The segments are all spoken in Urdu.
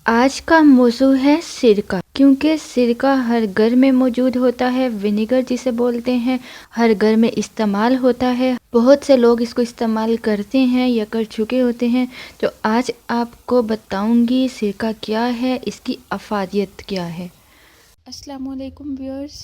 آج کا موضوع ہے سرکہ، کیونکہ سرکہ ہر گھر میں موجود ہوتا ہے۔ ونیگر جسے بولتے ہیں، ہر گھر میں استعمال ہوتا ہے۔ بہت سے لوگ اس کو استعمال کرتے ہیں یا کر چکے ہوتے ہیں۔ تو آج آپ کو بتاؤں گی سرکہ کیا ہے، اس کی افادیت کیا ہے۔ السلام علیکم ویورز،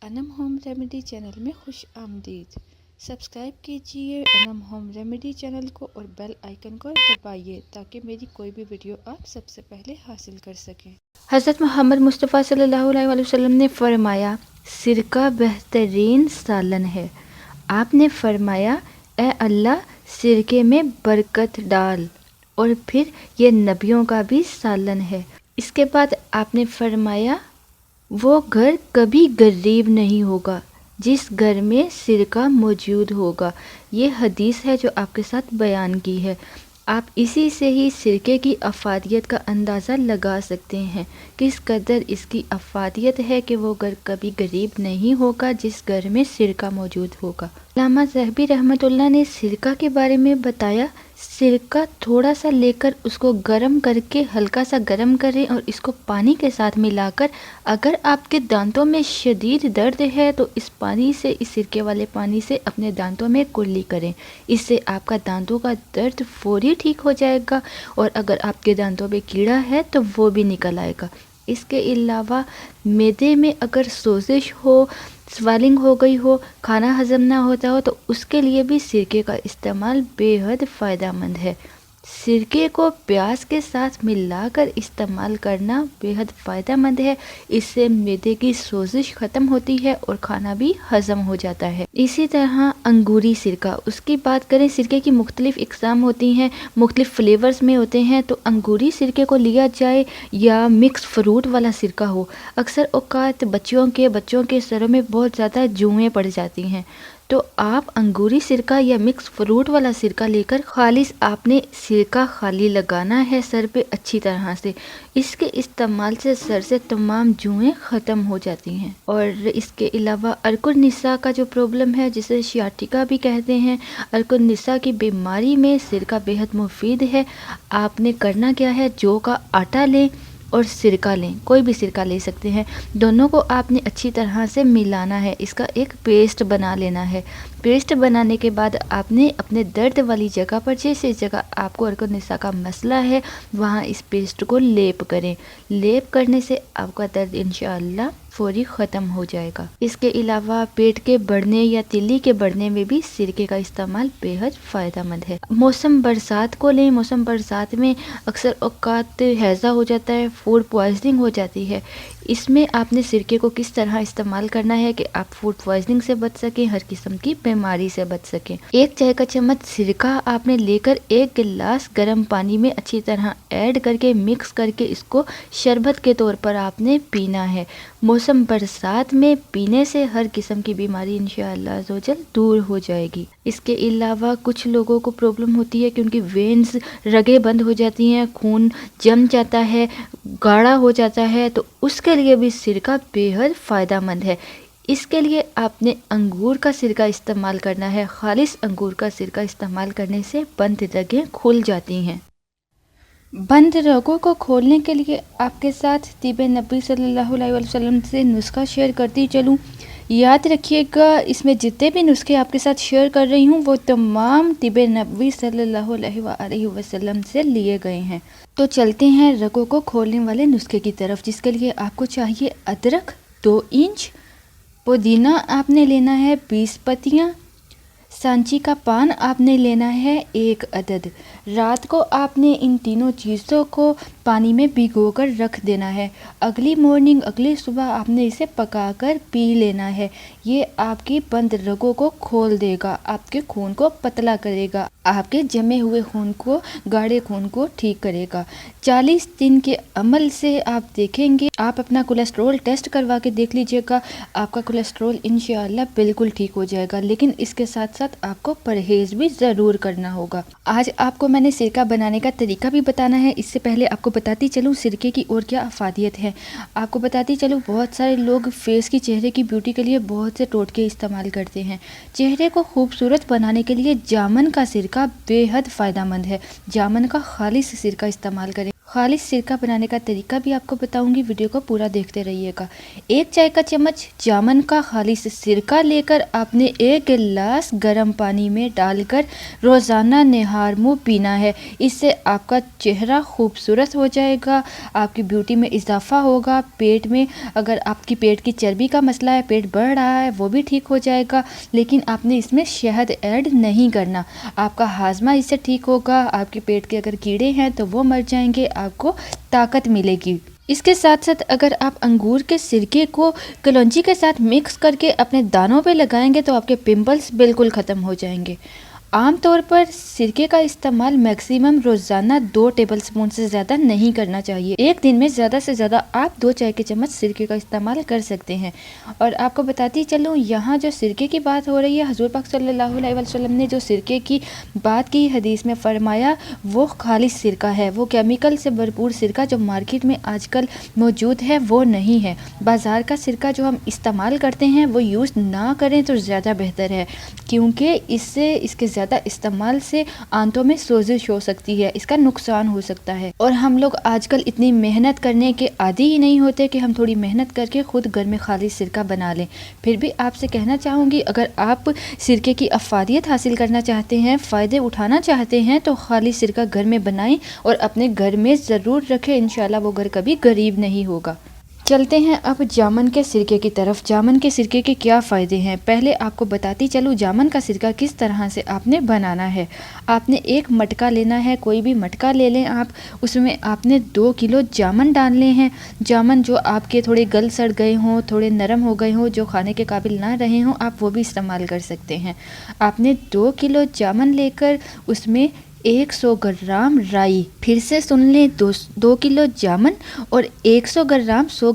انم ہوم ریمیڈی چینل میں خوش آمدید۔ سبسکرائب کیجئے انم ہوم ریمیڈی چینل کو اور بیل آئیکن کو دبائیے تاکہ میری کوئی بھی ویڈیو آپ سب سے پہلے حاصل کر سکیں۔ حضرت محمد مصطفیٰ صلی اللہ علیہ وسلم نے فرمایا، سرکہ بہترین سالن ہے۔ آپ نے فرمایا، اے اللہ سرکے میں برکت ڈال، اور پھر یہ نبیوں کا بھی سالن ہے۔ اس کے بعد آپ نے فرمایا، وہ گھر کبھی غریب نہیں ہوگا جس گھر میں سرکہ موجود ہوگا۔ یہ حدیث ہے جو آپ کے ساتھ بیان کی ہے۔ آپ اسی سے ہی سرکے کی افادیت کا اندازہ لگا سکتے ہیں، کس قدر اس کی افادیت ہے کہ وہ گھر کبھی غریب نہیں ہوگا جس گھر میں سرکہ موجود ہوگا۔ علامہ ذہبی رحمۃ اللہ نے سرکہ کے بارے میں بتایا، سرکہ تھوڑا سا لے کر اس کو گرم کر کے ہلکا سا گرم کریں اور اس کو پانی کے ساتھ ملا کر، اگر آپ کے دانتوں میں شدید درد ہے تو اس پانی سے، اس سرکے والے پانی سے اپنے دانتوں میں کلی کریں۔ اس سے آپ کا دانتوں کا درد فوری ٹھیک ہو جائے گا، اور اگر آپ کے دانتوں میں کیڑا ہے تو وہ بھی نکل آئے گا۔ اس کے علاوہ معدے میں اگر سوزش ہو، سویلنگ ہو گئی ہو، کھانا ہضم نہ ہوتا ہو، تو اس کے لیے بھی سرکے کا استعمال بے حد فائدہ مند ہے۔ سرکے کو پیاز کے ساتھ ملا کر استعمال کرنا بے حد فائدہ مند ہے۔ اس سے معدے کی سوزش ختم ہوتی ہے اور کھانا بھی ہضم ہو جاتا ہے۔ اسی طرح انگوری سرکہ، اس کی بات کریں، سرکے کی مختلف اقسام ہوتی ہیں، مختلف فلیورز میں ہوتے ہیں، تو انگوری سرکے کو لیا جائے یا مکس فروٹ والا سرکہ ہو۔ اکثر اوقات بچوں کے سروں میں بہت زیادہ جوئیں پڑ جاتی ہیں، تو آپ انگوری سرکہ یا مکس فروٹ والا سرکہ لے کر خالص آپ نے سرکہ خالی لگانا ہے سر پہ اچھی طرح سے۔ اس کے استعمال سے سر سے تمام جوئیں ختم ہو جاتی ہیں۔ اور اس کے علاوہ عرق النساء کا جو پرابلم ہے، جسے شیاٹیکا بھی کہتے ہیں، عرق النساء کی بیماری میں سرکہ بے حد مفید ہے۔ آپ نے کرنا کیا ہے، جو کا آٹا لیں اور سرکہ لیں، کوئی بھی سرکہ لے سکتے ہیں، دونوں کو آپ نے اچھی طرح سے ملانا ہے، اس کا ایک پیسٹ بنا لینا ہے۔ پیسٹ بنانے کے بعد آپ نے اپنے درد والی جگہ پر، جس جگہ آپ کو عرق النساء کا مسئلہ ہے، وہاں اس پیسٹ کو لیپ کریں۔ لیپ کرنے سے آپ کا درد انشاءاللہ فوری ختم ہو جائے گا۔ اس کے علاوہ پیٹ کے بڑھنے یا تیلی کے بڑھنے میں بھی سرکے کا استعمال بے حد فائدہ مند ہے۔ موسم برسات کو لیں، موسم برسات میں اکثر اوقات ہیضہ ہو جاتا ہے، فوڈ پوائزننگ ہو جاتی ہے۔ اس میں آپ نے سرکے کو کس طرح استعمال کرنا ہے کہ آپ فوڈ پوائزننگ سے بچ سکیں، ہر قسم کی بیماری سے بچ سکیں۔ ایک چائے کا چمچ سرکہ آپ نے لے کر ایک گلاس گرم پانی میں اچھی طرح ایڈ کر کے، مکس کر کے، اس کو شربت کے طور پر آپ نے پینا ہے۔ موسم برسات میں پینے سے ہر قسم کی بیماری انشاءاللہ عزوجل دور ہو جائے گی۔ اس کے علاوہ کچھ لوگوں کو پرابلم ہوتی ہے کہ ان کی وینز، رگیں بند ہو جاتی ہیں، خون جم جاتا ہے، گاڑھا ہو جاتا ہے، تو اس کے لیے بھی سرکہ بے حد فائدہ مند ہے۔ اس کے لیے آپ نے انگور کا سرکہ استعمال کرنا ہے۔ خالص انگور کا سرکہ استعمال کرنے سے بند رگیں کھل جاتی ہیں۔ بند رگوں کو کھولنے کے لیے آپ کے ساتھ طب نبی صلی اللہ علیہ وسلم سے نسخہ شیئر کرتی چلوں۔ یاد رکھیے گا، اس میں جتنے بھی نسخے آپ کے ساتھ شیئر کر رہی ہوں وہ تمام طب نبوی صلی اللہ علیہ وآلہ وسلم سے لیے گئے ہیں۔ تو چلتے ہیں رگوں کو کھولنے والے نسخے کی طرف، جس کے لیے آپ کو چاہیے ادرک 2 انچ، پودینہ آپ نے لینا ہے 20 پتیاں، سانچی کا پان آپ نے لینا ہے 1 عدد۔ رات کو آپ نے ان تینوں چیزوں کو پانی میں بھگو کر رکھ دینا ہے۔ اگلی مارننگ، اگلی صبح آپ نے اسے پکا کر پی لینا ہے۔ یہ آپ کی بند رگوں کو کھول دے گا، آپ کے خون کو پتلا کرے گا، آپ کے جمے ہوئے خون کو، گاڑھے خون کو ٹھیک کرے گا۔ 40 دن کے عمل سے آپ دیکھیں گے، آپ اپنا کولیسٹرول ٹیسٹ کروا کے دیکھ لیجئے گا، آپ کا کولیسٹرول انشاءاللہ بالکل ٹھیک ہو جائے گا۔ لیکن اس کے ساتھ ساتھ آپ کو پرہیز بھی ضرور کرنا ہوگا۔ آج آپ کو میں نے سرکہ بنانے کا طریقہ بھی بتانا ہے۔ اس سے پہلے آپ کو بتاتی چلوں سرکے کی اور کیا افادیت ہے۔ آپ کو بتاتی چلوں، بہت سارے لوگ فیس کی، چہرے کی بیوٹی کے لیے بہت سے ٹوٹکے استعمال کرتے ہیں۔ چہرے کو خوبصورت بنانے کے لیے جامن کا سرکہ بے حد فائدہ مند ہے۔ جامن کا خالص سرکہ استعمال کریں۔ خالص سرکہ بنانے کا طریقہ بھی آپ کو بتاؤں گی، ویڈیو کو پورا دیکھتے رہیے گا۔ 1 چائے کا چمچ جامن کا خالص سرکہ لے کر آپ نے 1 گلاس گرم پانی میں ڈال کر روزانہ نہار منہ پینا ہے۔ اس سے آپ کا چہرہ خوبصورت ہو جائے گا، آپ کی بیوٹی میں اضافہ ہوگا، پیٹ میں اگر آپ کی پیٹ کی چربی کا مسئلہ ہے، پیٹ بڑھ رہا ہے، وہ بھی ٹھیک ہو جائے گا۔ لیکن آپ نے اس میں شہد ایڈ نہیں کرنا، آپ کا ہاضمہ اس سے ٹھیک ہوگا، آپ کے پیٹ کے اگر کیڑے ہیں تو وہ مر جائیں گے، آپ کو طاقت ملے گی۔ اس کے ساتھ ساتھ اگر آپ انگور کے سرکے کو کلونجی کے ساتھ مکس کر کے اپنے دانوں پہ لگائیں گے تو آپ کے پمپلز بالکل ختم ہو جائیں گے۔ عام طور پر سرکے کا استعمال میکسیمم روزانہ 2 ٹیبل سپون سے زیادہ نہیں کرنا چاہیے۔ ایک دن میں زیادہ سے زیادہ آپ 2 چائے کے چمچ سرکے کا استعمال کر سکتے ہیں۔ اور آپ کو بتاتی چلوں، یہاں جو سرکے کی بات ہو رہی ہے، حضور پاک صلی اللہ علیہ وسلم نے جو سرکے کی بات کی حدیث میں فرمایا وہ خالص سرکہ ہے، وہ کیمیکل سے بھرپور سرکہ جو مارکیٹ میں آج کل موجود ہے وہ نہیں ہے۔ بازار کا سرکہ جو ہم استعمال کرتے ہیں وہ یوز نہ کریں تو زیادہ بہتر ہے، کیونکہ اس کے زیادہ استعمال سے آنتوں میں سوزش ہو سکتی ہے، اس کا نقصان ہو سکتا ہے۔ اور ہم لوگ آج کل اتنی محنت کرنے کے عادی ہی نہیں ہوتے کہ ہم تھوڑی محنت کر کے خود گھر میں خالص سرکہ بنا لیں۔ پھر بھی آپ سے کہنا چاہوں گی، اگر آپ سرکے کی افادیت حاصل کرنا چاہتے ہیں، فائدے اٹھانا چاہتے ہیں تو خالص سرکہ گھر میں بنائیں اور اپنے گھر میں ضرور رکھیں، انشاءاللہ وہ گھر کبھی غریب نہیں ہوگا۔ چلتے ہیں اب جامن کے سرکے کی طرف۔ جامن کے سرکے کے کیا فائدے ہیں، پہلے آپ کو بتاتی چلوں جامن کا سرکہ کس طرح سے آپ نے بنانا ہے۔ آپ نے 1 مٹکا لینا ہے، کوئی بھی مٹکا لے لیں آپ، اس میں آپ نے 2 کلو جامن ڈالنے ہیں۔ جامن جو آپ کے تھوڑے گل سڑ گئے ہوں، تھوڑے نرم ہو گئے ہوں، جو کھانے کے قابل نہ رہے ہوں، آپ وہ بھی استعمال کر سکتے ہیں۔ آپ نے 2 کلو جامن لے کر اس میں 100 گرام رائی، پھر سے سن لیں، 2 کلو جامن اور 100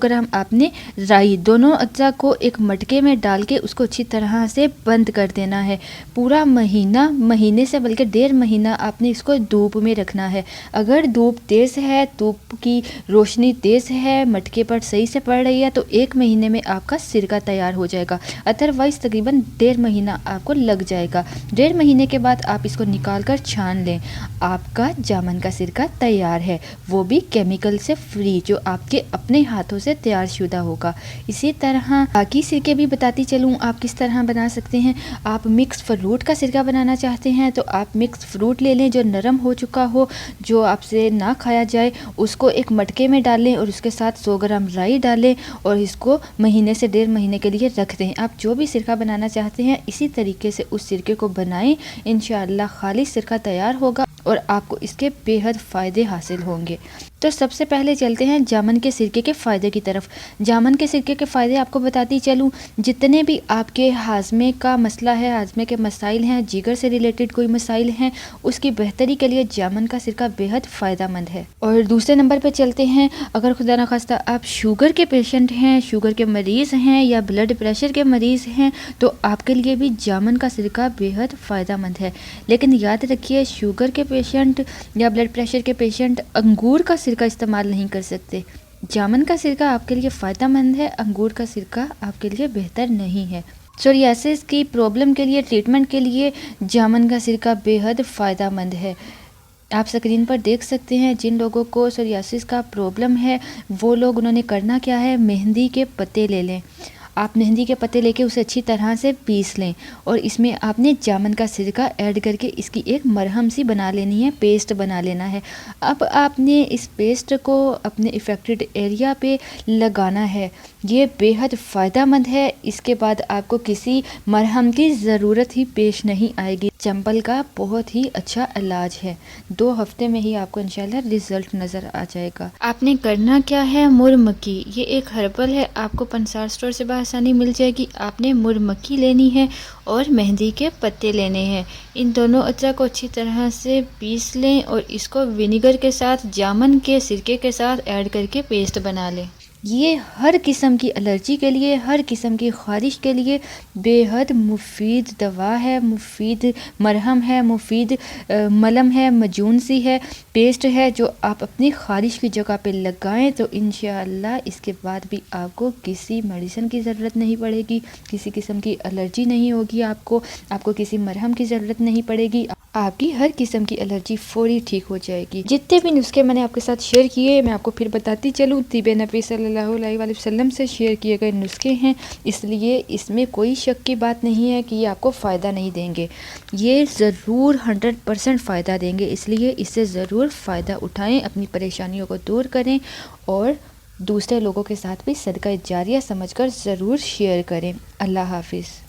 گرام آپ نے رائی، دونوں اجزاء کو ایک مٹکے میں ڈال کے اس کو اچھی طرح سے بند کر دینا ہے۔ پورا مہینے سے بلکہ 1.5 مہینہ آپ نے اس کو دھوپ میں رکھنا ہے۔ اگر دھوپ تیز ہے، دھوپ کی روشنی تیز ہے، مٹکے پر صحیح سے پڑ رہی ہے تو 1 مہینے میں آپ کا سرکہ تیار ہو جائے گا، ادروائز تقریباً 1.5 مہینہ آپ کو لگ جائے گا۔ 1.5 مہینے کے بعد آپ اس کو نکال کر چھان لیں، آپ کا جامن کا سرکہ تیار ہے، وہ بھی کیمیکل سے فری، جو آپ کے اپنے ہاتھوں سے تیار شدہ ہوگا۔ اسی طرح باقی سرکے بھی بتاتی چلوں آپ کس طرح بنا سکتے ہیں۔ آپ مکس فروٹ کا سرکہ بنانا چاہتے ہیں تو آپ مکس فروٹ لے لیں جو نرم ہو چکا ہو، جو آپ سے نہ کھایا جائے، اس کو ایک مٹکے میں ڈالیں اور اس کے ساتھ 100 گرام رائی ڈالیں اور اس کو مہینے سے 1.5 مہینے کے لیے رکھ دیں۔ آپ جو بھی سرکہ بنانا چاہتے ہیں اسی طریقے سے اس سرکے کو بنائیں، انشاءاللہ خالص سرکہ تیار ہوگا اور آپ کو اس کے بے حد فائدے حاصل ہوں گے۔ تو سب سے پہلے چلتے ہیں جامن کے سرکے کے فائدے کی طرف۔ جامن کے سرکے کے فائدے آپ کو بتاتی چلوں، جتنے بھی آپ کے ہاضمے کا مسئلہ ہے، ہاضمے کے مسائل ہیں، جگر سے ریلیٹڈ کوئی مسائل ہیں، اس کی بہتری کے لیے جامن کا سرکہ بے حد فائدہ مند ہے۔ اور دوسرے نمبر پہ چلتے ہیں، اگر خدا نخواستہ آپ شوگر کے پیشنٹ ہیں، شوگر کے مریض ہیں یا بلڈ پریشر کے مریض ہیں تو آپ کے لیے بھی جامن کا سرکہ بے حد فائدہ مند ہے۔ لیکن یاد رکھیے، شوگر کے پیشنٹ یا بلڈ پریشر کے پیشنٹ انگور کا سرکہ استعمال نہیں کر سکتے۔ جامن کا سرکہ آپ کے لیے فائدہ مند ہے، انگور کا سرکہ آپ کے لیے بہتر نہیں ہے۔ سوریاسس کی پرابلم کے لیے ٹریٹمنٹ کے لیے جامن کا سرکہ بے حد فائدہ مند ہے۔ آپ اسکرین پر دیکھ سکتے ہیں، جن لوگوں کو سوریاسس کا پرابلم ہے وہ لوگ، انہوں نے کرنا کیا ہے، مہندی کے پتے لے لیں۔ آپ مہندی کے پتے لے کے اسے اچھی طرح سے پیس لیں اور اس میں آپ نے جامن کا سرکہ ایڈ کر کے اس کی ایک مرہم سی بنا لینی ہے، پیسٹ بنا لینا ہے۔ اب آپ نے اس پیسٹ کو اپنے افیکٹڈ ایریا پہ لگانا ہے، یہ بے حد فائدہ مند ہے۔ اس کے بعد آپ کو کسی مرہم کی ضرورت ہی پیش نہیں آئے گی، چمبل کا بہت ہی اچھا علاج ہے۔ 2 ہفتے میں ہی آپ کو انشاءاللہ رزلٹ نظر آ جائے گا۔ آپ نے کرنا کیا ہے، مرمکی، یہ ایک ہربل ہے، آپ کو پنسار اسٹور سے آسانی مل جائے گی۔ آپ نے مرمکی لینی ہے اور مہندی کے پتے لینے ہیں، ان دونوں اجزاء کو اچھی طرح سے پیس لیں اور اس کو ونیگر کے ساتھ، جامن کے سرکے کے ساتھ ایڈ کر کے پیسٹ بنا لیں۔ یہ ہر قسم کی الرجی کے لیے، ہر قسم کی خارش کے لیے بے حد مفید دوا ہے، مفید مرہم ہے، مفید ملم ہے، مجونسی ہے، پیسٹ ہے، جو آپ اپنی خارش کی جگہ پہ لگائیں تو انشاءاللہ اس کے بعد بھی آپ کو کسی میڈیسن کی ضرورت نہیں پڑے گی، کسی قسم کی الرجی نہیں ہوگی، آپ کو کسی مرہم کی ضرورت نہیں پڑے گی، آپ کی ہر قسم کی الرجی فوری ٹھیک ہو جائے گی۔ جتنے بھی نسخے میں نے آپ کے ساتھ شیئر کیے، میں آپ کو پھر بتاتی چلوں، طب نبی صلی اللہ علیہ وآلہ وسلم سے شیئر کیے گئے نسخے ہیں، اس لیے اس میں کوئی شک کی بات نہیں ہے کہ یہ آپ کو فائدہ نہیں دیں گے، یہ ضرور 100% فائدہ دیں گے، اس لیے اس سے ضرور فائدہ اٹھائیں، اپنی پریشانیوں کو دور کریں اور دوسرے لوگوں کے ساتھ بھی صدقہ جاریہ سمجھ کر ضرور شیئر کریں۔ اللہ حافظ۔